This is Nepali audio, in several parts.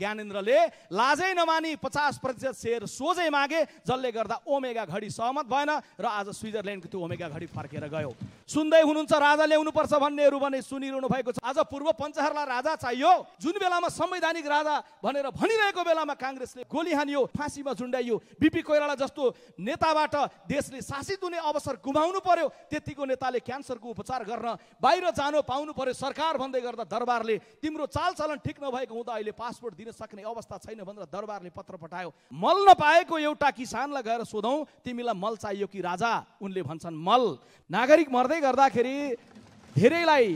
ज्ञानेन्द्रले लाजै नमानी 50% सेयर सोझै मागे, जसले गर्दा ओमेगा घडी सहमत भएन र आज स्विजरल्यान्डको त्यो ओमेगा घडी फर्केर गयो। सुन्दै हुनुहुन्छ राजा ल्याउनुपर्छ भन्नेहरू भने सुनिरहनु भएको छ। आज पूर्व पञ्चहरलाई राजा चाहियो, जुन बेलामा संवैधानिक राजा भनेर भनिरहेको बेलामा काङ्ग्रेसले गोली हानियो, फाँसीमा झुन्डाइयो। बीपी कोइराला जस्तो नेताबाट देशले शासित हुने अवसर गुमाउनु पर्यो। त्यतिको नेताले क्यान्सरको उपचार गर्न बाहिर जानु पाउनु पर्यो। सरकार भन्दै गर्दा दरबारले तिम्रो चालचलन ठिक नभएको हुँदा अहिले पासपोर्ट दिन सक्ने अवस्था छैन भनेर दरबारले पत्र पठायो। मल नपाएको एउटा किसानलाई गएर सोधौँ तिमीलाई मल चाहियो कि राजा? उनले भन्छन् मल। नागरिक मर्दै गर्दाखेरि धेरैलाई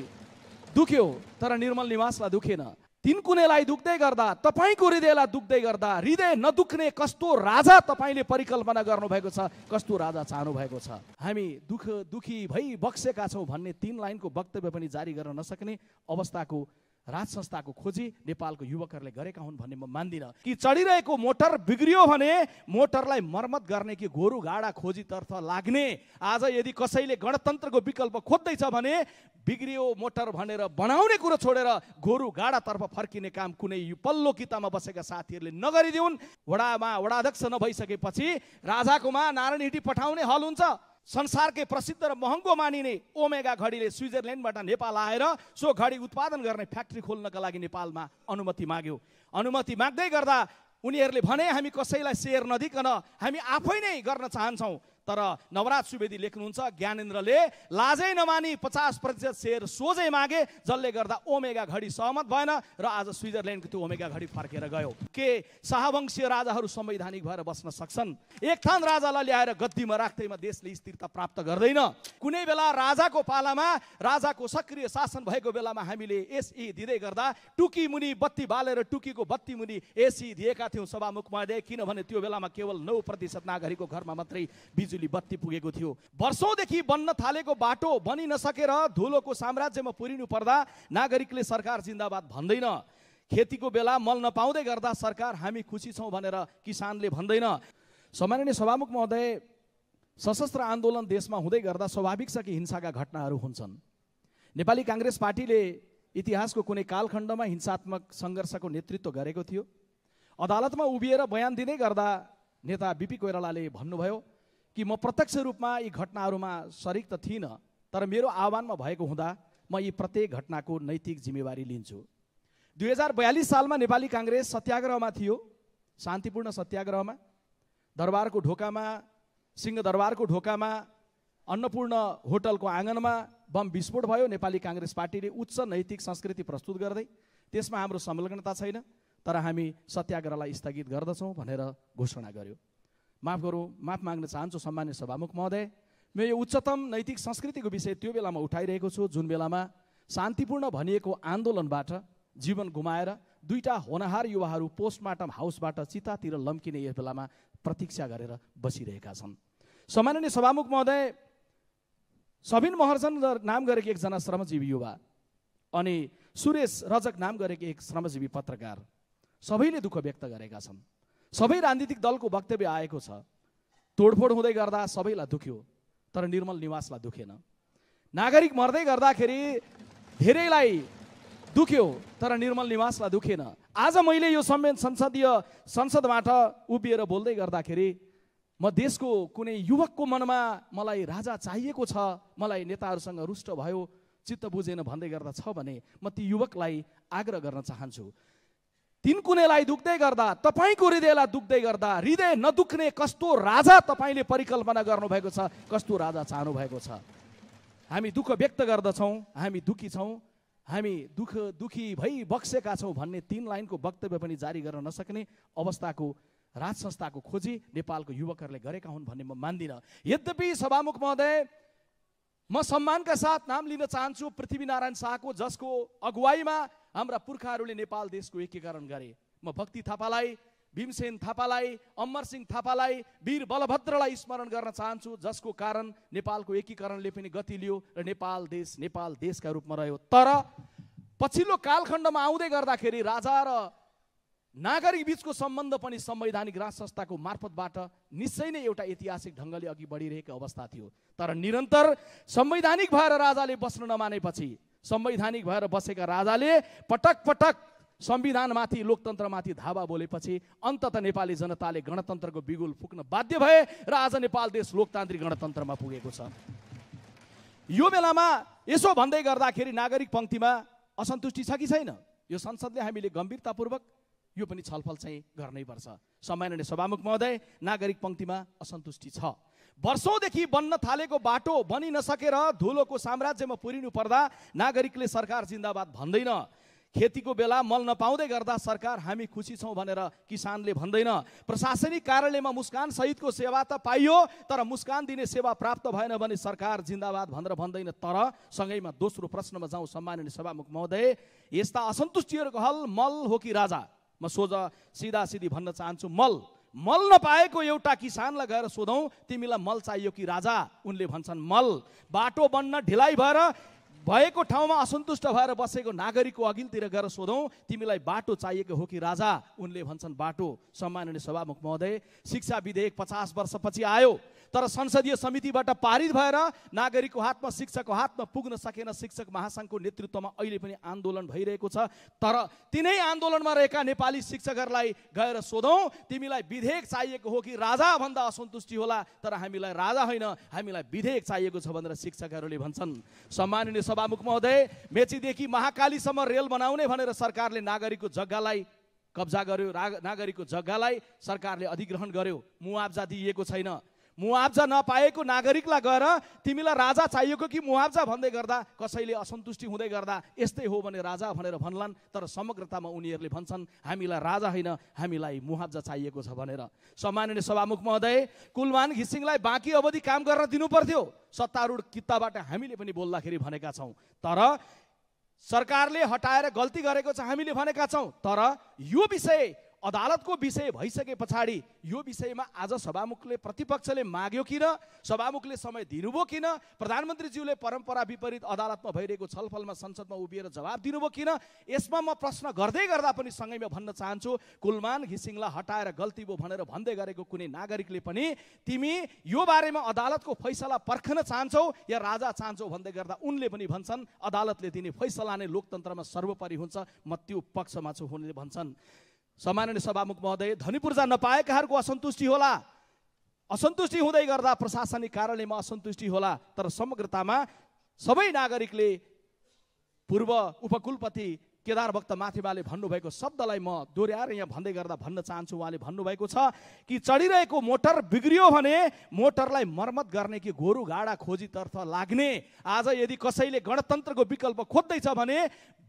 दुख्यो तर निर्मल निवासलाई दुखेन। तिनकुनेलाई दुख्दै गर्दा, तपाईँको हृदयलाई दुख्दै गर्दा हृदय नदुख्ने कस्तो राजा तपाईँले परिकल्पना गर्नुभएको छ, कस्तो राजा चाहनु भएको छ। हामी दुखी भई बक्सेका छौँ भन्ने 3 लाइनको वक्तव्य पनि जारी गर्न नसक्ने अवस्थाको राज संस्थाको खोजी नेपालको युवकहरूले गरेका हुन् भन्ने म मान्दिनँ। कि चढिरहेको मोटर बिग्रियो भने मोटरलाई मर्मत गर्ने कि गोरु गाडा खोजीतर्फ लाग्ने। आज यदि कसैले गणतन्त्रको विकल्प खोज्दैछ भने बिग्रियो मोटर भनेर बनाउने कुरो छोडेर गोरु गाडातर्फ फर्किने काम कुनै पल्लो कितामा बसेका साथीहरूले नगरिदिउन्। वडाध्यक्ष नभइसकेपछि राजाकोमा नारायण हिटी पठाउने हल हुन्छ। संसारकै प्रसिद्ध र महँगो मानिने ओमेगा घडीले स्विजरल्यान्डबाट नेपाल आएर सो घडी उत्पादन गर्ने फ्याक्ट्री खोल्नका लागि नेपालमा अनुमति माग्यो। अनुमति माग्दै गर्दा उनीहरूले भने हामी कसैलाई सेयर नदिकन हामी आफै नै गर्न चाहन्छौँ। तर नवराज सुवेदी लेख्नुहुन्छ ज्ञानेन्द्रले लाजै नमानी 50% सेयर सोझै मागे, जसले गर्दा ओमेगा घडी सहमत भएन र आज स्विजरल्यान्डको त्यो ओमेगा घडी फर्केर गयो। के शाहवंशीय राजाहरू संवैधानिक भएर बस्न सक्छन्? एक थान राजालाई ल्याएर गद्दीमा राख्दैमा देशले स्थिरता प्राप्त गर्दैन। कुनै बेला राजाको पालामा राजाको सक्रिय शासन भएको बेलामा हामीले एसई दिँदै गर्दा टुकी मुनि बत्ती बालेर टुकीको बत्ती मुनि एसई दिएका थियौँ सभामुख महोदय, किनभने त्यो बेलामा केवल 9% नागरिकको घरमा मात्रै बिजुली बत्ती पुगेको थियो। वर्षौंदेखि बन्न थालेको बाटो बनि नसकेर धुलोको साम्राज्यमा पुरिनु पर्दा नागरिकले सरकार जिन्दाबाद भन्दैन। खेतीको बेला मल नपाउँदै गर्दा सरकार हामी खुसी छौँ भनेर किसानले भन्दैन। सम्माननीय सभामुख महोदय, सशस्त्र आन्दोलन देशमा हुँदै गर्दा स्वाभाविक छ कि हिंसाका घटनाहरू हुन्छन्। नेपाली काङ्ग्रेस पार्टीले इतिहासको कुनै कालखण्डमा हिंसात्मक सङ्घर्षको नेतृत्व गरेको थियो। अदालतमा उभिएर बयान दिँदै गर्दा नेता बीपी कोइरालाले भन्नुभयो कि म प्रत्यक्ष रूपमा यी घटनाहरूमा सरिक त थिइनँ, तर मेरो आह्वानमा भएको हुँदा म यी प्रत्येक घटनाको नैतिक जिम्मेवारी लिन्छु। 2042 सालमा नेपाली काङ्ग्रेस सत्याग्रहमा थियो, शान्तिपूर्ण सत्याग्रहमा। दरबारको ढोकामा, सिंहदरबारको ढोकामा, अन्नपूर्ण होटलको आँगनमा बम विस्फोट भयो। नेपाली काङ्ग्रेस पार्टीले उच्च नैतिक संस्कृति प्रस्तुत गर्दै त्यसमा हाम्रो संलग्नता छैन, तर हामी सत्याग्रहलाई स्थगित गर्दछौँ भनेर घोषणा गर्यो। माफ माग्न चाहन्छु सम्मान्य सभामुख महोदय, म यो उच्चतम नैतिक संस्कृतिको विषय त्यो बेलामा उठाइरहेको छु जुन बेलामा शान्तिपूर्ण भनिएको आन्दोलनबाट जीवन गुमाएर 2टा होनहार युवाहरू पोस्टमार्टम हाउसबाट चितातिर लम्किने यस बेलामा प्रतीक्षा गरेर बसिरहेका छन्। सम्माननीय सभामुख महोदय, सबिन महर्जन नाम गरेको एकजना श्रमजीवी युवा अनि सुरेश रजक नाम गरेको एक श्रमजीवी पत्रकार सबैले दुःख व्यक्त गरेका छन्। सबै राजनीतिक दलको वक्तव्य आएको छ। तोडफोड हुँदै गर्दा सबैलाई दुख्यो तर निर्मल निवासलाई दुखेन। नागरिक मर्दै गर्दाखेरि धेरैलाई दुख्यो तर निर्मल निवासलाई दुखेन। आज मैले यो संसदबाट उभिएर बोल्दै गर्दाखेरि म देशको कुनै युवकको मनमा मलाई राजा चाहिएको छ, मलाई नेताहरूसँग रुष्ट भयो, चित्त बुझेन भन्दै गर्दा छ भने म ती युवकलाई आग्रह गर्न चाहन्छु। तिनकुनेलाई दुख्दै गर्दा, तपाईँको हृदयलाई दुख्दै गर्दा हृदय नदुख्ने कस्तो राजा तपाईँले परिकल्पना गर्नुभएको छ, कस्तो राजा चाहनु भएको छ। हामी दुःख व्यक्त गर्दछौँ, हामी दुखी छौँ, हामी दुखी भई बक्सेका छौँ भन्ने 3 लाइनको वक्तव्य पनि जारी गर्न नसक्ने अवस्थाको राज संस्थाको खोजी नेपालको युवकहरूले गरेका हुन् भन्ने म मान्दिनँ। यद्यपि सभामुख महोदय, म सम्मानका साथ नाम लिन चाहन्छु पृथ्वीनारायण शाहको, जसको अगुवाईमा हाम्रा पुर्खाहरूले नेपाल देशको एकीकरण गरे। म भक्ति थापालाई, भीमसेन थापालाई, अमरसिंह थापालाई, वीर बलभद्रलाई स्मरण गर्न चाहन्छु, जसको कारण नेपालको एकीकरणले पनि गति लियो र नेपाल देशका रूपमा रह्यो। तर पछिल्लो कालखण्डमा आउँदै गर्दाखेरि राजा र नागरिक बीचको सम्बन्ध पनि संवैधानिक राज संस्थाको मार्फतबाट निश्चय नै एउटा ऐतिहासिक ढङ्गले अघि बढिरहेको अवस्था थियो। तर निरन्तर संवैधानिक भएर राजाले बस्न नमानेपछि, संवैधानिक भएर बसेका राजाले पटक संविधानमाथि लोकतन्त्रमाथि धावा बोलेपछि अन्ततः नेपाली जनताले गणतन्त्रको बिगुल फुक्न बाध्य भए र आज नेपाल देश लोकतान्त्रिक गणतन्त्रमा पुगेको छ। यो बेलामा यसो भन्दै गर्दाखेरि नागरिक पङ्क्तिमा असन्तुष्टि छ कि छैन? यो संसदले हामीले गम्भीरतापूर्वक यो पनि छलफल चाहिँ गर्नैपर्छ। सम्माननीय सभामुख महोदय, नागरिक पङ्क्तिमा असन्तुष्टि छ। वर्षौंदेखि बन्न थालेको बाटो बनि नसकेर धुलोको साम्राज्यमा पुरिनु पर्दा नागरिकले सरकार जिन्दाबाद भन्दैन। खेतीको बेला मल नपाउँदै गर्दा सरकार हामी खुसी छौँ भनेर किसानले भन्दैन। प्रशासनिक कार्यालयमा मुस्कान सहितको सेवा त पाइयो, तर मुस्कान दिने सेवा प्राप्त भएन भने सरकार जिन्दाबाद भनेर भन्दैन। तर सँगैमा दोस्रो प्रश्नमा जाउँ सम्माननीय सभामुख महोदय, यस्ता असन्तुष्टिहरूको हल मल हो कि राजा? म सिधा सिधी भन्न चाहन्छु मल नपाएको एउटा किसानलाई गएर सोधौँ तिमीलाई मल चाहियो कि राजा? उनले भन्छन् मल। बाटो बन्न ढिलाइ भएर भएको ठाउँमा असन्तुष्ट भएर बसेको नागरिकको अघिल्तिर गएर सोधौँ तिमीलाई बाटो चाहिएको हो कि राजा? उनले भन्छन् बाटो। सम्माननीय सभामुख महोदय, शिक्षा विधेयक 50 वर्षपछि आयो, तर संसदीय समितिबाट पारित भएर नागरिकको हातमा शिक्षकको हातमा पुग्न सकेन। शिक्षक महासङ्घको नेतृत्वमा अहिले पनि आन्दोलन भइरहेको छ। तर तिनै आन्दोलनमा रहेका नेपाली शिक्षकहरूलाई गएर सोधौँ तिमीलाई विधेयक चाहिएको हो कि राजा भन्दा असन्तुष्टि होला, तर हामीलाई राजा होइन हामीलाई विधेयक चाहिएको छ भनेर शिक्षकहरूले भन्छन्। सम्माननीय सभामुख महोदय, मेचीदेखि महाकालीसम्म रेल बनाउने भनेर सरकारले नागरिकको जग्गालाई कब्जा गर्यो, नागरिकको जग्गालाई सरकारले अधिग्रहण गर्यो, मुआब्जा दिइएको छैन। मुआब्जा नपाएको नागरिकलाई गएर तिमीलाई राजा चाहिएको कि मुआब्जा भन्दै गर्दा कसैले असन्तुष्टि हुँदै गर्दा यस्तै हो भने राजा भनेर भन्लान्, तर समग्रतामा उनीहरूले भन्छन् हामीलाई राजा होइन हामीलाई मुआब्जा चाहिएको छ भनेर। सम्माननीय सभामुख महोदय, कुलमान घिसिङलाई बाँकी अवधि काम गर्न दिनु पर्थ्यो, सत्तारूढ कित्ताबाट हामीले पनि बोल्दाखेरि भनेका छौँ, तर सरकारले हटाएर गल्ती गरेको छ हामीले भनेका छौँ। तर यो विषय अदालतको विषय भइसके पछाडि यो विषयमा आज सभामुखले प्रतिपक्षले माग्यो किन? सभामुखले समय दिनुभयो किन? प्रधानमन्त्रीज्यूले परम्परा विपरीत अदालतमा भइरहेको छलफलमा संसदमा उभिएर जवाब दिनुभयो किन? यसमा म प्रश्न गर्दै गर्दा पनि सँगैमा भन्न चाहन्छु, कुलमान घिसिङलाई हटाएर गल्ती भयो भनेर भन्दै गरेको कुनै नागरिकले पनि तिमी यो बारेमा अदालतको फैसला पर्खन चाहन्छौ या राजा चाहन्छौ भन्दै गर्दा उनले पनि भन्छन् अदालतले दिने फैसला नै लोकतन्त्रमा सर्वोपरि हुन्छ, म त्यो पक्षमा छु हुने भन्छन्। सम्माननीय सभामुख महोदय, धनीपूर्जा नपाएकाहरूको असन्तुष्टि होला, असन्तुष्टि हुँदै गर्दा प्रशासनिक कार्यालयमा असन्तुष्टि होला, तर समग्रतामा सबै नागरिकले पूर्व उपकुलपति केदार भक्त माथिमाले भन्नुभएको शब्दलाई म दोहोऱ्याएर यहाँ भन्दै गर्दा भन्न चाहन्छु। उहाँले भन्नुभएको छ कि चढिरहेको मोटर बिग्रियो भने मोटरलाई मर्मत गर्ने कि गोरु गाडा खोजीतर्फ लाग्ने। आज यदि कसैले गणतन्त्रको विकल्प खोज्दैछ भने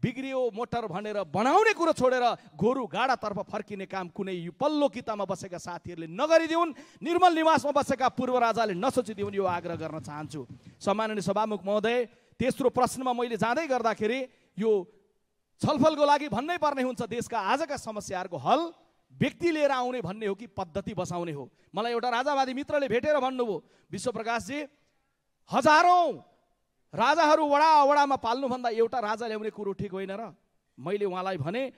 बिग्रियो मोटर भनेर बनाउने कुरो छोडेर गोरु गाडातर्फ फर्किने काम कुनै पल्लो कितामा बसेका साथीहरूले नगरिदिउन्, निर्मल निवासमा बसेका पूर्व राजाले नसोचिदिउन्, यो आग्रह गर्न चाहन्छु। सम्माननीय सभामुख महोदय, तेस्रो प्रश्नमा मैले जाँदै गर्दाखेरि यो छलफलको लागि भन्नै पर्ने हुन्छ देशका आजका समस्याहरूको हल व्यक्ति लिएर आउने भन्ने हो कि पद्धति बसाउने हो? मलाई एउटा राजावादी मित्रले भेटेर भन्नुभयो, विश्वप्रकाशजी हजारौं राजाहरू वडामा पाल्नुभन्दा एउटा राजा ल्याउने कुरो ठिक होइन र? मैले उहाँलाई भने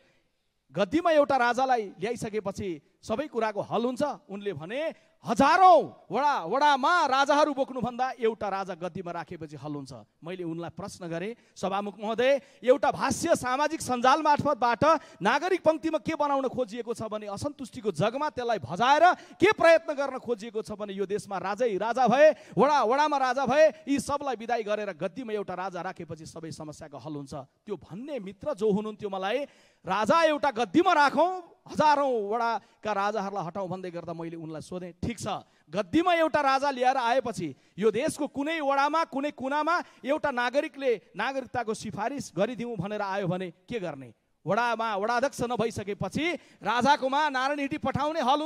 गद्दीमा एउटा राजालाई ल्याइसकेपछि सबै कुराको हल हुन्छ? उनले भने हजारौं वडामा राजाहरू बोक्नुभन्दा एउटा राजा गद्दीमा राखेपछि हल हुन्छ। मैले उनलाई प्रश्न गरेँ, सभामुख महोदय, एउटा भाष्य सामाजिक सञ्जाल मार्फतबाट नागरिक पङ्क्तिमा के बनाउन खोजिएको छ भने असन्तुष्टिको जगमा त्यसलाई भजाएर के प्रयत्न गर्न खोजिएको छ भने यो देशमा राजै राजा भए, वडामा राजा भए, यी सबलाई विदाई गरेर गद्दीमा एउटा राजा राखेपछि सबै समस्याको हल हुन्छ। त्यो भन्ने मित्र जो हुनुहुन्थ्यो मलाई राजा एउटा गद्दीमा राखौँ, हजारौं वडाका राजाहरूलाई हटाउँ भन्दै गर्दा मैले उनलाई सोधेँ, ठिक छ गद्दीमा एउटा राजा लिएर आएपछि यो देशको कुनै वडामा कुनै कुनामा एउटा नागरिकले नागरिकताको सिफारिस गरिदिउँ भनेर आयो भने के गर्ने? वडाध्यक्ष नभइसकेपछि राजाकोमा नारायण हिटी पठाउने हल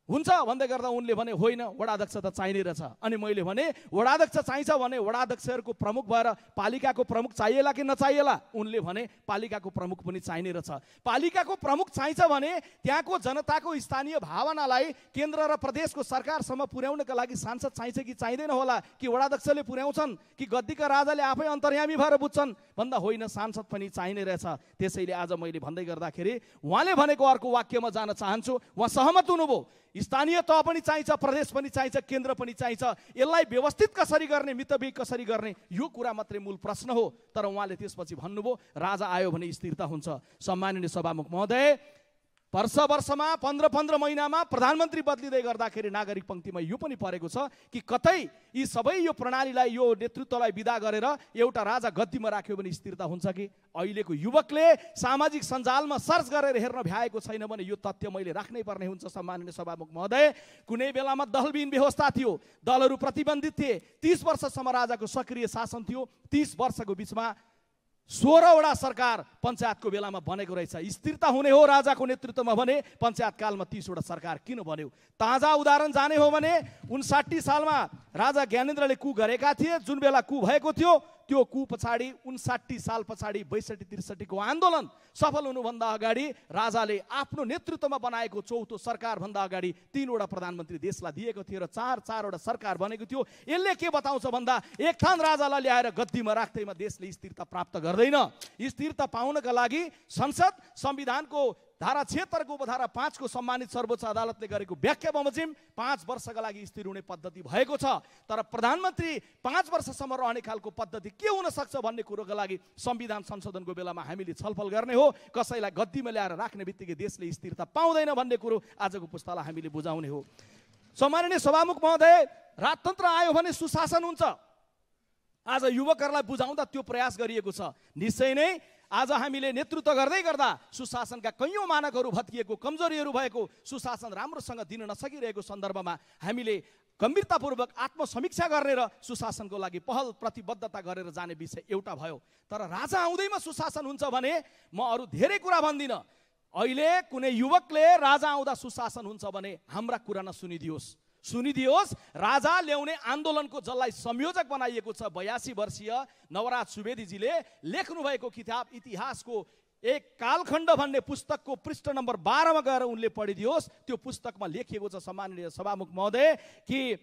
हुन्छ भन्दै गर्दा उनले भने होइन, वडाध्यक्ष त चाहिने रहेछ। अनि मैले भने वडाध्यक्ष चाहिन्छ भने वडाध्यक्षहरूको प्रमुख भएर पालिकाको प्रमुख चाहिएला कि नचाहिएला? उनले भने पालिकाको प्रमुख पनि चाहिने रहेछ। पालिकाको प्रमुख चाहिन्छ भने त्यहाँको जनताको स्थानीय भावनालाई केन्द्र र प्रदेशको सरकारसम्म पुर्याउनका लागि सांसद चाहिन्छ कि चाहिँदैन होला? कि वडाध्यक्षले पुर्याउँछन् कि गद्दीका राजाले आफै अन्तर्यामी भएर बुझ्छन्? भन्दा होइन, सांसद पनि चाहिने रहेछ। त्यसैले आज मैले भन्दै गर्दाखेरि उहाँले भनेको अर्को वाक्यमा जान चाहन्छु। उहाँ सहमत हुनुभयो, स्थानीय तह पनि चाहिन्छ, प्रदेश पनि चाहिन्छ, केन्द्र पनि चाहिन्छ। यसलाई व्यवस्थित कसरी गर्ने, मितव्ययी कसरी गर्ने, यो कुरा मात्रै मूल प्रश्न हो। तर उहाँले त्यसपछि भन्नुभयो राजा आयो भने स्थिरता हुन्छ। सम्माननीय सभामुख महोदय, वर्षमा 15 महिनामा प्रधानमन्त्री बदलिँदै गर्दाखेरि नागरिक पङ्क्तिमा यो पनि परेको छ कि कतै यी सबै यो प्रणालीलाई, यो नेतृत्वलाई विदा गरेर एउटा राजा गद्दीमा राख्यो भने स्थिरता हुन्छ कि? अहिलेको युवकले सामाजिक सञ्जालमा सर्च गरेर हेर्न भ्याएको छैन भने यो तथ्य मैले राख्नै पर्ने हुन्छ। सम्माननीय सभामुख महोदय, कुनै बेलामा दलविहीन व्यवस्था थियो, दलहरू प्रतिबन्धित थिए, 30 वर्षसम्म राजाको सक्रिय शासन थियो। 30 वर्षको बिचमा 16वटा सरकार पञ्चायतको बेलामा बनेको रहेछ। स्थिरता हुने हो राजाको नेतृत्वमा भने पञ्चायत कालमा 30वटा सरकार किन बन्यो? ताजा उदाहरण जाने हो भने 59 सालमा राजा ज्ञानेन्द्रले कु गरेका थिए। जुन बेला कु भएको थियो त्यो कु पछाडि 59 साल पछाडि 62-63 को आन्दोलन सफल हुनुभन्दा अगाडि राजाले आफ्नो नेतृत्वमा बनाएको 4थो सरकारभन्दा अगाडि 3वटा प्रधानमन्त्री देशलाई दिएको थियो र 4-4वटा सरकार बनेको थियो। यसले के बताउँछ भन्दा एक थान राजालाई ल्याएर गद्दीमा राख्दैमा देशले स्थिरता प्राप्त गर्दैन। स्थिरता पाउनका लागि संसद संविधानको धारा 76 को उपधारा 5 को सम्मानित सर्वोच्च अदालतले गरेको व्याख्या बमोजिम 5 वर्षका लागि स्थिर हुने पद्धति भएको छ। तर प्रधानमन्त्री 5 वर्षसम्म रहने खालको पद्धति के हुन सक्छ भन्ने कुरोका लागि संविधान संशोधनको बेलामा हामीले छलफल गर्ने हो। कसैलाई गद्दीमा ल्याएर राख्ने बित्तिकै देशले स्थिरता पाउँदैन भन्ने कुरो आजको पुस्तालाई हामीले बुझाउने हो। सम्माननीय सभामुख महोदय, राजतन्त्र आयो भने सुशासन हुन्छ। आज युवकहरूलाई बुझाउँदा त्यो प्रयास गरिएको छ। निश्चय नै आज हामीले नेतृत्व गर्दै गर्दा सुशासनका कैयौं मानकहरू भत्किएको, कमजोरीहरू भएको, सुशासन राम्रोसँग दिन नसकिरहेको सन्दर्भमा हामीले गम्भीरतापूर्वक आत्मसमीक्षा गर्ने र सुशासनको लागि पहल प्रतिबद्धता गरेर जाने विषय एउटा भयो। तर राजा आउँदैमा सुशासन हुन्छ भने म अरू धेरै कुरा भन्दिनँ। अहिले कुनै युवकले राजा आउँदा सुशासन हुन्छ भने हाम्रा कुरा नसुनिदियोस्, राजा ल्याउने आन्दोलनको जसलाई संयोजक बनाइएको छ 82 वर्षीय नवराज सुवेदीजीले लेख्नु भएको किताब इतिहासको एक कालखण्ड भन्ने पुस्तकको पृष्ठ नम्बर 12 मा गएर उनले पढिदियोस्। त्यो पुस्तकमा लेखिएको छ सम्माननीय सभामुख महोदय कि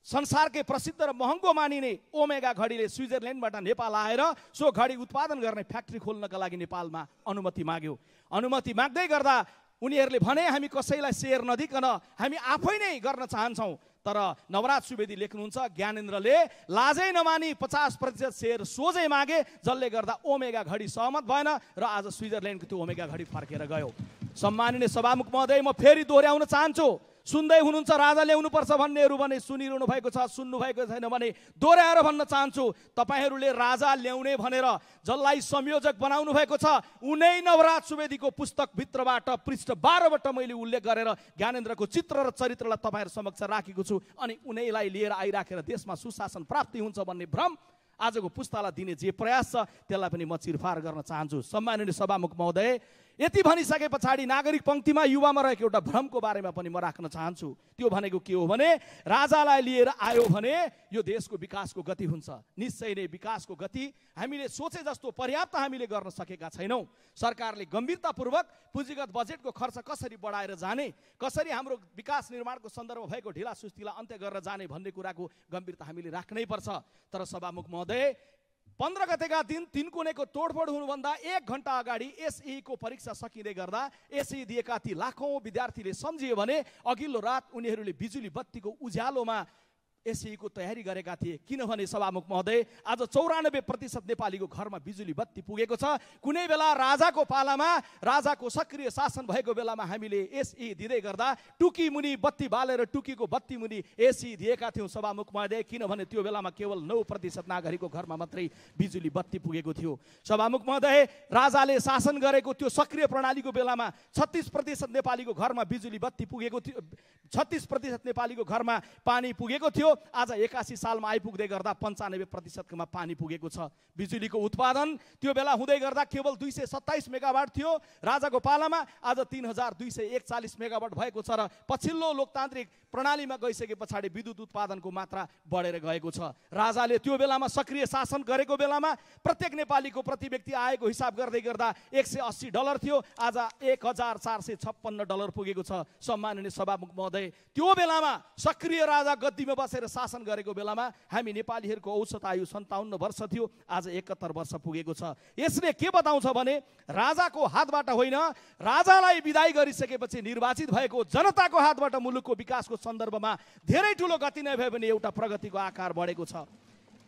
संसारकै प्रसिद्ध र महँगो मानिने ओमेगा घडीले स्विजरल्यान्डबाट नेपाल आएर सो घडी उत्पादन गर्ने फ्याक्ट्री खोल्नका लागि नेपालमा अनुमति माग्यो। अनुमति माग्दै गर्दा उनीहरूले भने हामी कसैलाई सेयर नदिकन हामी आफै नै गर्न चाहन्छौँ। तर नवराज सुवेदी लेख्नुहुन्छ ज्ञानेन्द्रले लाजै नमानी 50% सेयर सोझै मागे, जसले गर्दा ओमेगा घडी सहमत भएन र आज स्विजरल्यान्डको त्यो ओमेगा घडी फर्केर गयो। सम्माननीय सभामुख महोदय, म फेरि दोहोर्याउन चाहन्छु। सुन्दै हुनुहुन्छ राजा ल्याउनुपर्छ भन्नेहरू भने सुनिरहनु भएको छ, सुन्नु भएको छैन भने दोहोऱ्याएर भन्न चाहन्छु। तपाईँहरूले राजा ल्याउने भनेर जसलाई संयोजक बनाउनु भएको छ उनै नवराज सुवेदीको पुस्तकभित्रबाट पृष्ठ 12बाट मैले उल्लेख गरेर ज्ञानेन्द्रको चित्र र चरित्रलाई तपाईँहरू समक्ष राखेको छु। अनि उनैलाई लिएर आइराखेर देशमा सुशासन प्राप्ति हुन्छ भन्ने भ्रम आजको पुस्तालाई दिने जे प्रयास छ त्यसलाई पनि म चिरफार गर्न चाहन्छु। सम्माननीय सभामुख महोदय, यति भनिसके पछाडि नागरिक पङ्क्तिमा युवामा रहेको एउटा भ्रमको बारेमा पनि म राख्न चाहन्छु। त्यो भनेको के हो भने राजालाई लिएर आयो भने यो देशको विकासको गति हुन्छ। निश्चय नै विकासको गति हामीले सोचे जस्तो पर्याप्त हामीले गर्न सकेका छैनौँ। सरकारले गम्भीरतापूर्वक पुँजीगत बजेटको खर्च कसरी बढाएर जाने, कसरी हाम्रो विकास निर्माणको सन्दर्भमा भएको ढिला सुस्तीलाई अन्त्य गरेर जाने भन्ने कुराको गम्भीरता हामीले राख्नै पर्छ। तर सभामुख महोदय, 15 गतेका दिन तिनकुनेको तोडफोड हुनुभन्दा 1 घण्टा अगाडि एसई को परीक्षा सकिँदै गर्दा एसई दिएका ती लाखौं विद्यार्थीले सम्झियो भने अघिल्लो रात उनीहरूले बिजुली बत्तीको उज्यालोमा एसई को तयारी गरेका थिए। किनभने सभामुख महोदय, आज 94% नेपालीको घरमा बिजुली बत्ती पुगेको छ। कुनै बेला राजाको पालामा, राजाको सक्रिय शासन भएको बेलामा हामीले एसई दिँदै गर्दा टुकी मुनि बत्ती बालेर टुकीको बत्ती मुनि एसई दिएका थियौँ सभामुख महोदय। किनभने त्यो बेलामा केवल 9% नागरिकको घरमा मात्रै बिजुली बत्ती पुगेको थियो। सभामुख महोदय, राजाले शासन गरेको त्यो सक्रिय प्रणालीको बेलामा 36% नेपालीको घरमा बिजुली बत्ती पुगेको थियो, 36% नेपालीको घरमा पानी पुगेको थियो। आज 81 सालमा आइपुग्दै गर्दा 95% मा पानी पुगेको छ। बिजुलीको उत्पादन त्यो बेला हुँदै गर्दा केवल 227 मेगावाट थियो राजाको पालामा, आज 3241 मेगावाट भएको छ र पछिल्लो लोकतान्त्रिक प्रणालीमा गइसके पछाडि विद्युत उत्पादनको मात्रा बढेर गएको छ। राजाले त्यो बेलामा सक्रिय शासन गरेको बेलामा प्रत्येक नेपालीको प्रति व्यक्ति आएको हिसाब गर्दै गर्दा $180 थियो, आज $1456 पुगेको छ। सम्माननीय सभामुख महोदय, त्यो बेलामा सक्रिय राजा गद्दीमा बसेर बसेर शासन गरेको बेलामा हामी नेपालीहरूको औसत आयु 57 वर्ष थियो, आज 71 वर्ष पुगेको छ। यसले के बताउँछ भने राजाको हातबाट होइन, राजालाई बिदाई गरिसकेपछि निर्वाचित भएको जनताको हातबाट मुलुकको विकासको सन्दर्भमा धेरै ठुलो गति नै भयो भने एउटा प्रगतिको आकार बढेको छ।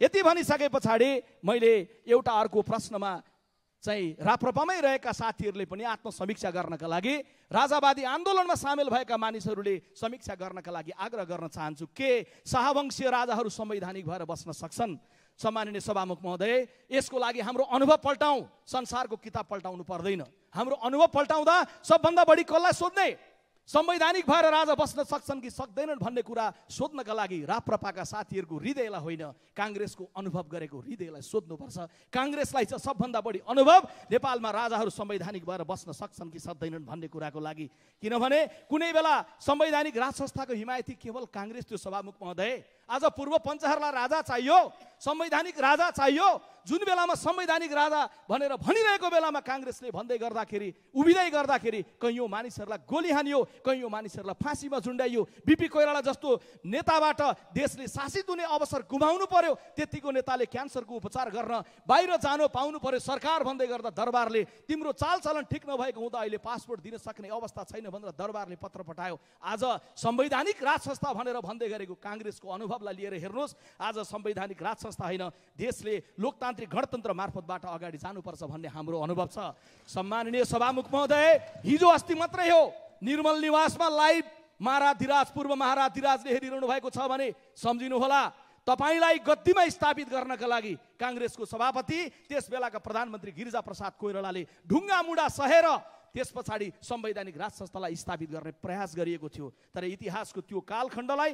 यति भनिसके पछाडि मैले एउटा अर्को प्रश्नमा चाहिँ राप्रपामै रहेका साथीहरूले पनि आत्मसमीक्षा गर्नका लागि, राजावादी आन्दोलनमा सामेल भएका मानिसहरूले समीक्षा गर्नका लागि आग्रह गर्न चाहन्छु के शाहवंशीय राजाहरू संवैधानिक भएर बस्न सक्छन्? सम्माननीय सभामुख महोदय, यसको लागि हाम्रो अनुभव पल्टाउँ, संसारको किताब पल्टाउनु पर्दैन। हाम्रो अनुभव पल्टाउँदा सबभन्दा बढी कसलाई सोध्ने? संवैधानिक भएर राजा बस्न सक्छन् कि सक्दैनन् भन्ने कुरा सोध्नका लागि राप्रपाका साथीहरूको हृदयलाई होइन, काङ्ग्रेसको अनुभव गरेको हृदयलाई सोध्नुपर्छ। काङ्ग्रेसलाई चाहिँ सबभन्दा बढी अनुभव नेपालमा राजाहरू संवैधानिक भएर बस्न सक्छन् कि सक्दैनन् भन्ने कुराको लागि। किनभने कुनै बेला संवैधानिक राज संस्थाको हिमायती केवल काङ्ग्रेस थियो। सभामुख महोदय, आज पूर्व पञ्चहरूलाई राजा चाहियो, संवैधानिक राजा चाहियो। जुन बेलामा संवैधानिक राजा भनेर भनिरहेको बेलामा काङ्ग्रेसले भन्दै गर्दाखेरि, उभिँदै गर्दाखेरि कैयौँ मानिसहरूलाई गोली हानियो, कैयौँ मानिसहरूलाई फाँसीमा झुन्डाइयो। बिपी कोइराला जस्तो नेताबाट देशले शासित हुने अवसर गुमाउनु पर्यो। त्यतिको नेताले क्यान्सरको उपचार गर्न बाहिर जानु पाउनु पर्यो। सरकार भन्दै गर्दा दरबारले तिम्रो चालचलन ठिक नभएको हुँदा अहिले पासपोर्ट दिन सक्ने अवस्था छैन भनेर दरबारले पत्र पठायो। आज संवैधानिक राज संस्था भनेर भन्दै गरेको काङ्ग्रेसको अनुभवलाई लिएर हेर्नुहोस्, आज संवैधानिक राज संस्था होइन, देशले लोकतान्त्रिक गणतन्त्र मार्फतबाट अगाडि जानुपर्छ भन्ने हाम्रो अनुभव छ। सम्माननीय सभामुख महोदय, हिजो अस्ति मात्रै हो निर्मल निवासमा लाइभ महाराधिराज पूर्व महाराधिराजले हेरिरहनु भएको छ भने सम्झिनुहोला, तपाईलाई गद्दीमा स्थापित गर्नका लागि काङ्ग्रेसको सभापति त्यस बेलाका प्रधानमन्त्री गिरिजा प्रसाद कोइरालाले ढुङ्गा मुढा सहेर त्यस पछाडि संवैधानिक राज संस्थालाई स्थापित गर्ने प्रयास गरिएको थियो। तर इतिहासको त्यो कालखण्डलाई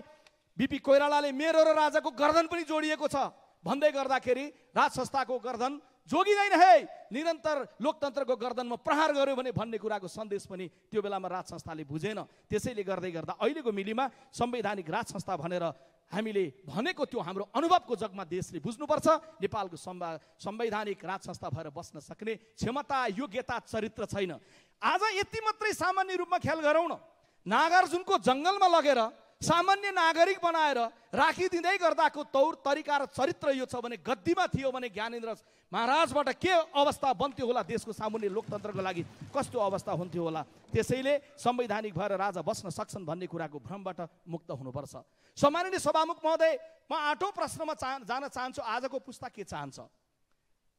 बिपी कोइरालाले मेरो र राजाको गर्दन पनि जोडिएको छ भन्दै गर्दाखेरि राज संस्थाको गर्दन जोगिँदैन है, निरन्तर लोकतन्त्रको गर्दनमा प्रहार गर्यो भने भन्ने कुराको सन्देश पनि त्यो बेलामा राज संस्थाले बुझेन। त्यसैले गर्दै गर्दा अहिलेको मिलीमा संवैधानिक राज संस्था भनेर हामीले भनेको त्यो हाम्रो अनुभवको जगमा देशले बुझ्नुपर्छ। नेपालको संवैधानिक राज संस्था भएर बस्न सक्ने क्षमता, योग्यता, चरित्र छैन। आज यति मात्रै सामान्य रूपमा ख्याल गरौँ न, नागार्जुनको जङ्गलमा लगेर सामान्य नागरिक बनाएर राखिदिँदै गर्दाको तौर तरिका र चरित्र यो छ भने गद्दीमा थियो भने ज्ञानेन्द्र महाराजबाट के अवस्था बन्थ्यो होला, देशको सामान्य लोकतन्त्रको लागि कस्तो अवस्था हुन्थ्यो होला। त्यसैले संवैधानिक भएर राजा बस्न सक्छन् भन्ने कुराको भ्रमबाट मुक्त हुनुपर्छ। सम्माननीय सभामुख महोदय, म 8औं प्रश्नमा जान चाहन्छु, आजको पुस्ता के चाहन्छ?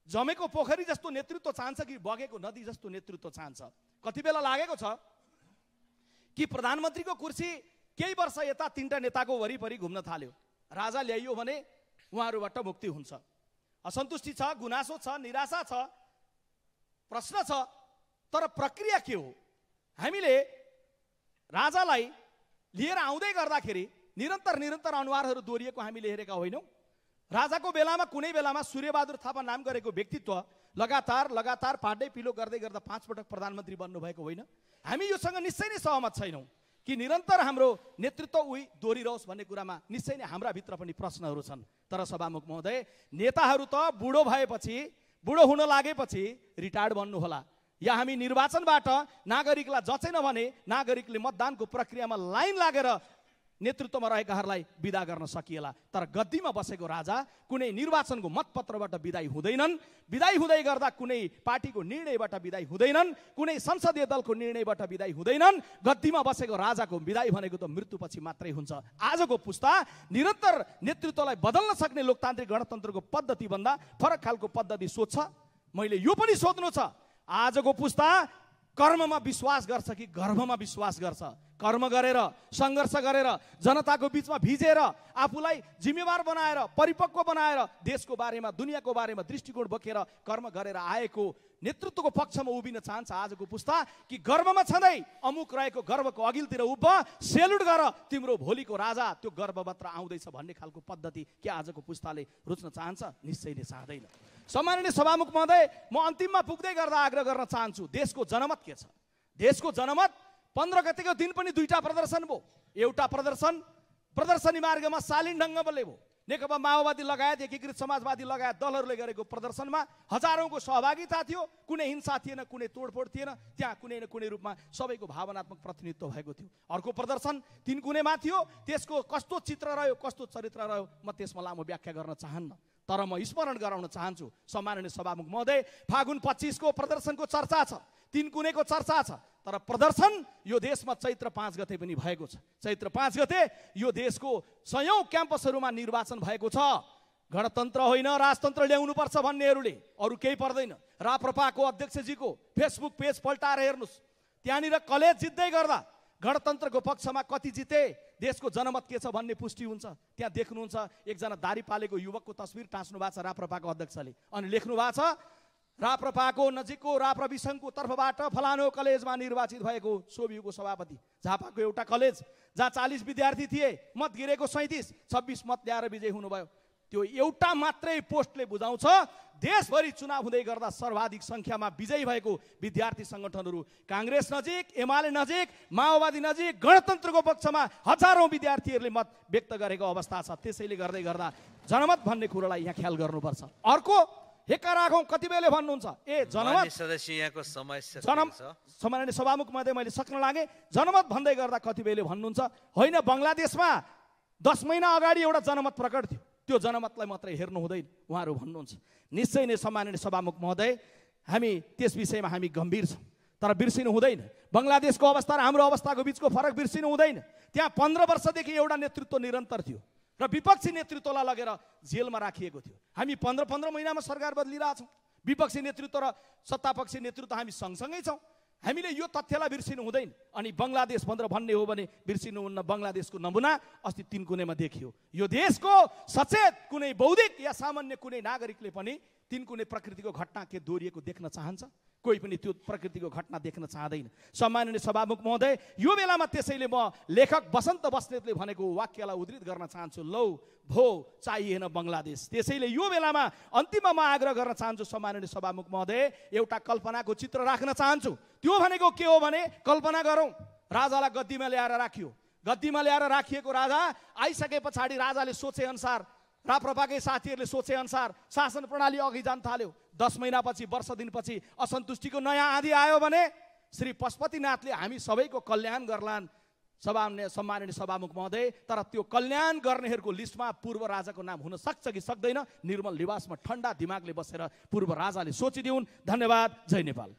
जमेको पोखरी जस्तो नेतृत्व चाहन्छ कि बगेको नदी जस्तो नेतृत्व चाहन्छ? कति बेला लागेको छ कि प्रधानमन्त्रीको कुर्सी केही वर्ष यता 3टा नेताको वरिपरि घुम्न थाल्यो, राजा ल्याइयो भने उहाँहरूबाट मुक्ति हुन्छ। असन्तुष्टि छ, गुनासो छ, निराशा छ, प्रश्न छ, तर प्रक्रिया के हो? हामीले राजालाई लिएर आउँदै गर्दाखेरि निरन्तर अनुहारहरू दोहोरिएको हामीले हेरेका होइनौँ। राजाको बेलामा कुनै बेलामा सूर्यबहादुर थापा नाम गरेको व्यक्तित्व लगातार पाड्दै पिलो गर्दै गर्दा 5 पटक प्रधानमन्त्री बन्नुभएको होइन। हामी योसँग निश्चय नै सहमत छैनौँ कि निरन्तर हाम्रो नेतृत्व उही दोहोरिरहोस् भन्ने कुरामा निश्चय नै हाम्रा भित्र पनि प्रश्नहरू छन्। तर सभामुख महोदय, नेताहरू त बुढो हुन लागेपछि रिटायर्ड बन्नु होला, या हामी निर्वाचनबाट नागरिकलाई जचेन भने नागरिकले मतदानको प्रक्रियामा लाइन लागेर नेतृत्वमा रहेकाहरूलाई विदा गर्न सकिएला। तर गद्दीमा बसेको राजा कुनै निर्वाचनको मतपत्रबाट विदाई हुँदैनन्, विदाई हुँदै गर्दा कुनै पार्टीको निर्णयबाट विदाई हुँदैनन्, कुनै संसदीय दलको निर्णयबाट विदाई हुँदैनन्। गद्दीमा बसेको राजाको विदाई भनेको त मृत्युपछि मात्रै हुन्छ। आजको पुस्ता निरन्तर नेतृत्वलाई बदल्न सक्ने लोकतान्त्रिक गणतन्त्रको पद्धतिभन्दा फरक खालको पद्धति सोध्छ। मैले यो पनि सोध्नु छ, आजको पुस्ता कर्ममा विश्वास गर्छ कि गर्भमा विश्वास गर्छ? कर्म गरेर, सङ्घर्ष गरेर, जनताको बिचमा भिजेर, आफूलाई जिम्मेवार बनाएर, परिपक्व बनाएर, देशको बारेमा, दुनियाँको बारेमा दृष्टिकोण बोकेर कर्म गरेर आएको नेतृत्वको पक्षमा उभिन चाहन्छ आजको पुस्ता कि गर्वमा छँदै अमुक रहेको गर्वको अघिल्तिर उभ, सेल्युट गर, तिम्रो भोलिको राजा त्यो गर्वमात्र आउँदैछ भन्ने खालको पद्धति के आजको पुस्ताले रुच्न चाहन्छ? निश्चय नै चाहदैन। सम्माननीय सभामुख महोदय, म अन्तिममा पुग्दै गर्दा आग्रह गर्न चाहन्छु, देशको जनमत के छ? देशको जनमत 15 गतेको दिन पनि 2टा प्रदर्शन भयो। एउटा प्रदर्शनी मार्गमा शालीन ढङ्गले भयो, नेकपा माओवादी लगायत एकीकृत समाजवादी लगायत दलहरूले गरेको प्रदर्शनमा हजारौंको सहभागिता थियो, कुनै हिंसा थिएन, कुनै तोडफोड थिएन, त्यहाँ कुनै न कुनै रूपमा सबैको भावनात्मक प्रतिनिधित्व भएको थियो। अर्को प्रदर्शन तीनकुनेमा थियो, त्यसको कस्तो चित्र रह्यो, कस्तो चरित्र रह्यो म त्यसमा लामो व्याख्या गर्न चाहन्न, तर म स्मरण गराउन चाहन्छु सम्माननीय सभामुख महोदय, फागुन 25 को प्रदर्शनको चर्चा छ, तीनकुनेको चर्चा छ, तर प्रदर्शन यो देशमा चैत्र 5 गते पनि भएको छ। चैत्र 5 गते यो देशको सयौं क्याम्पसहरूमा निर्वाचन भएको छ। गणतन्त्र होइन राजतन्त्र ल्याउनुपर्छ भन्नेहरूले अरू केही पर्दैन। राप्रपाको अध्यक्षजीको फेसबुक पेज पल्टाएर हेर्नुहोस्, त्यहाँनिर कलेज जित्दै गर्दा गणतन्त्रको पक्षमा कति जिते, देशको जनमत के छ भन्ने पुष्टि हुन्छ। त्यहाँ देख्नुहुन्छ एकजना दारी पालेको युवकको तस्बिर टाँच्नु भएको छ राप्रपाको अध्यक्षले, अनि लेख्नु भएको छ राप्रपाको नजिकको राप्रविसङको तर्फबाट फलानो कलेजमा निर्वाचित भएको सोभियुको सभापति। झापाको एउटा कलेज जहाँ 40 विद्यार्थी थिए, मत गिरेको 37, 26 मत ल्याएर विजयी हुनुभयो। त्यो एउटा मात्रै पोस्टले बुझाउँछ देशभरि चुनाव हुँदै गर्दा सर्वाधिक संख्यामा विजयी भएको विद्यार्थी संगठनहरू कांग्रेस नजिक, एमाले नजिक, माओवादी नजिक, गणतन्त्रको पक्षमा हजारौं विद्यार्थीहरूले मत व्यक्त गरेको अवस्था छ। त्यसैले गर्दै गर्दा जनमत भन्ने कुरालाई यहाँ ख्याल गर्नुपर्छ। अर्को हेक्का राखौं कति बेले भन्नुहुन्छ जनमत सदस्य यहाँको समस्या सम्माननीय सभामुख महोदय, मैले सक्न लागे जनमत भन्दै गर्दा कति बेले भन्नुहुन्छ, होइन बङ्गलादेशमा 10 महिना अगाडि एउटा जनमत प्रकट थियो, त्यो जनमतलाई मात्रै हेर्नु हुँदैन उहाँहरू भन्नुहुन्छ। निश्चय नै सम्माननीय सभामुख महोदय, हामी त्यस विषयमा हामी गम्भीर छौँ, तर बिर्सिनु हुँदैन। बङ्गलादेशको अवस्था र हाम्रो अवस्थाको बीचको फरक बिर्सिनु हुँदैन। त्यहाँ 15 वर्षदेखि एउटा नेतृत्व निरन्तर थियो र विपक्षी नेतृत्वलाई लगेर जेलमा राखिएको थियो। हामी 15 महिनामा सरकार बदलिरहेछौँ, विपक्षी नेतृत्व र सत्तापक्षी नेतृत्व हामी सँगसँगै छौँ। हामीले यो तथ्यलाई बिर्सिनु हुँदैन। अनि बङ्गलादेश भनेर भन्ने हो भने बिर्सिनुहुन्न, बङ्गलादेशको नमुना अस्ति तीनकुनेमा देखियो। यो देशको सचेत कुनै बौद्धिक या सामान्य कुनै नागरिकले पनि तीनकुने प्रकृतिको घटना के दोहोरिएको देख्न चाहन्छ? कोही पनि त्यो प्रकृतिको घटना देख्न चाहदैन। सम्माननीय सभामुख महोदय, यो बेलामा त्यसैले म लेखक बसन्त बस्नेतले भनेको वाक्यलाई उद्धृत गर्न चाहन्छु, लौ भो चाहिएन बङ्गलादेश। त्यसैले यो बेलामा अन्तिममा म आग्रह गर्न चाहन्छु सम्माननीय सभामुख महोदय, एउटा कल्पनाको चित्र राख्न चाहन्छु। त्यो भनेको के हो भने, कल्पना गरौँ राजालाई गद्दीमा ल्याएर राखियो, गद्दीमा ल्याएर राखिएको राजा आइसके पछाडि राजाले सोचे अनुसार, राप्रपाकै साथीहरूले सोचे अनुसार शासन प्रणाली अघि जान थाल्यो। 10 महिनापछि, वर्ष दिनपछि असन्तुष्टिको नयाँ आँधी आयो भने श्री पशुपतिनाथले हामी सबैको कल्याण गर्लान् सम्माननीय सभामुख महोदय। तर त्यो कल्याण गर्नेहरूको लिस्टमा पूर्व राजाको नाम हुन सक्छ कि सक्दैन? निर्मल निवासमा ठन्डा दिमागले बसेर पूर्व राजाले सोचिदिउन्। धन्यवाद। जय नेपाल।